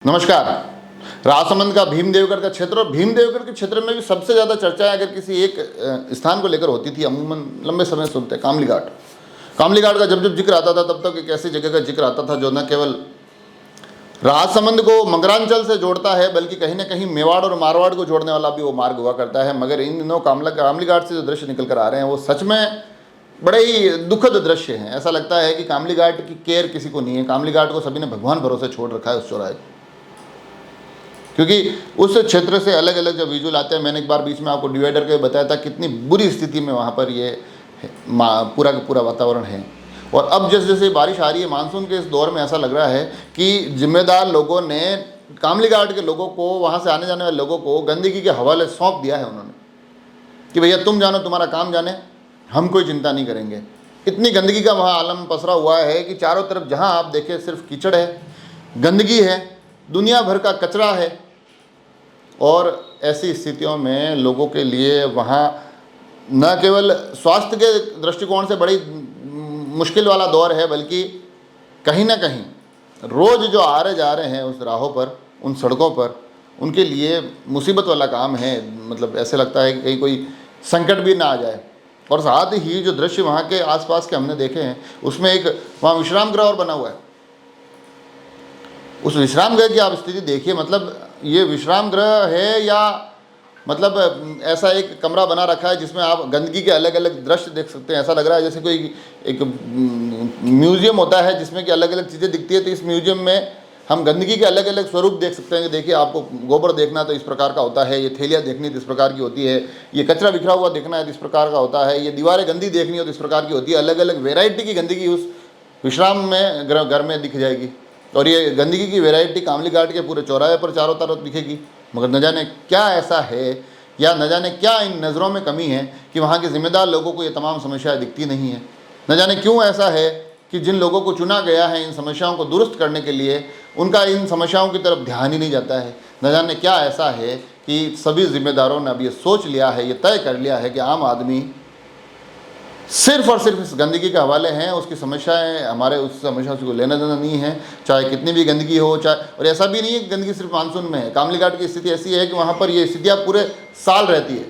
नमस्कार। राजसमंद का भीमदेवगढ़ का क्षेत्र और भीमदेवगढ़ के क्षेत्र में भी सबसे ज़्यादा चर्चा अगर किसी एक स्थान को लेकर होती थी, अमूमन लंबे समय से सुनते हैं, कामली घाट। कामली घाट का जब जब जिक्र आता था तब तक एक ऐसी जगह का जिक्र आता था जो न केवल राजसमंद को मंगरांचल से जोड़ता है बल्कि कहीं ना कहीं मेवाड़ और मारवाड़ को जोड़ने वाला भी वो मार्ग हुआ करता है। मगर इन दिनों कामली घाट से जो दृश्य निकल कर आ रहे हैं वो सच में बड़े ही दुखद दृश्य हैं। ऐसा लगता है कि कामली घाट की केयर किसी को नहीं है। कामली घाट को सभी ने भगवान भरोसे छोड़ रखा है उस चौराहे को, क्योंकि उस क्षेत्र से अलग अलग जब विजुअल आते हैं, मैंने एक बार बीच में आपको डिवाइडर के बताया था कितनी बुरी स्थिति में वहाँ पर ये पूरा का पूरा वातावरण है। और अब जैसे जैसे बारिश आ रही है मानसून के इस दौर में, ऐसा लग रहा है कि जिम्मेदार लोगों ने कामली घाट के लोगों को, वहाँ से आने जाने वाले लोगों को गंदगी के हवाले सौंप दिया है उन्होंने कि भैया तुम जानो, तुम्हारा काम जाने, हम कोई चिंता नहीं करेंगे। इतनी गंदगी का वहाँ आलम पसरा हुआ है कि चारों तरफ जहाँ आप देखें सिर्फ कीचड़ है, गंदगी है, दुनिया भर का कचरा है। और ऐसी स्थितियों में लोगों के लिए वहाँ न केवल स्वास्थ्य के दृष्टिकोण से बड़ी मुश्किल वाला दौर है, बल्कि कहीं ना कहीं रोज़ जो आ रहे जा रहे हैं उस राहों पर, उन सड़कों पर, उनके लिए मुसीबत वाला काम है। मतलब ऐसे लगता है कि कहीं कोई संकट भी ना आ जाए। और साथ ही जो दृश्य वहाँ के आसपास के हमने देखे हैं, उसमें एक वहाँ विश्राम गृह और बना हुआ है। उस विश्राम गृह की आप स्थिति देखिए, मतलब ये विश्राम गृह है या मतलब ऐसा एक कमरा बना रखा है जिसमें आप गंदगी के अलग अलग दृश्य देख सकते हैं। ऐसा लग रहा है जैसे कोई एक म्यूजियम होता है जिसमें कि अलग अलग चीज़ें दिखती है, तो इस म्यूजियम में हम गंदगी के अलग अलग स्वरूप देख सकते हैं कि देखिए आपको गोबर देखना तो इस प्रकार का होता है, ये थैलियाँ देखनी तो इस प्रकार की होती है, ये कचरा बिखरा हुआ देखना है तो इस प्रकार का होता है, ये दीवारें गंदी देखनी हो तो इस प्रकार की होती है। अलग अलग वेराइटी की गंदगी उस विश्राम में घर में दिख जाएगी। और ये गंदगी की वैरायटी कामली घाट के पूरे चौराहे पर चारों तरफ दिखेगी। मगर न जाने क्या ऐसा है या न जाने क्या इन नज़रों में कमी है कि वहाँ के ज़िम्मेदार लोगों को ये तमाम समस्याएं दिखती नहीं है। न जाने क्यों ऐसा है कि जिन लोगों को चुना गया है इन समस्याओं को दुरुस्त करने के लिए, उनका इन समस्याओं की तरफ ध्यान ही नहीं जाता है। न जाने क्या ऐसा है कि सभी ज़िम्मेदारों ने अब ये सोच लिया है, ये तय कर लिया है कि आम आदमी सिर्फ और सिर्फ इस गंदगी के हवाले हैं। उसकी समस्याएं, हमारे उस समस्या से कोई लेना देना नहीं है, चाहे कितनी भी गंदगी हो। चाहे, और ऐसा भी नहीं है कि गंदगी सिर्फ मानसून में है। कामली घाट की स्थिति ऐसी है कि वहाँ पर ये स्थितियाँ पूरे साल रहती है।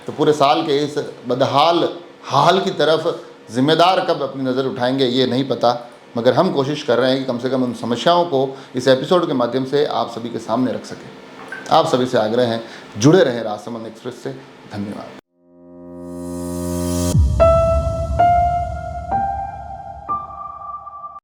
तो पूरे साल के इस बदहाल हाल की तरफ जिम्मेदार कब अपनी नज़र उठाएंगे ये नहीं पता। मगर हम कोशिश कर रहे हैं कि कम से कम उन समस्याओं को इस एपिसोड के माध्यम से आप सभी के सामने रख सकें। आप सभी से आग्रह है, जुड़े रहें राजसमंद एक्सप्रेस से। धन्यवाद।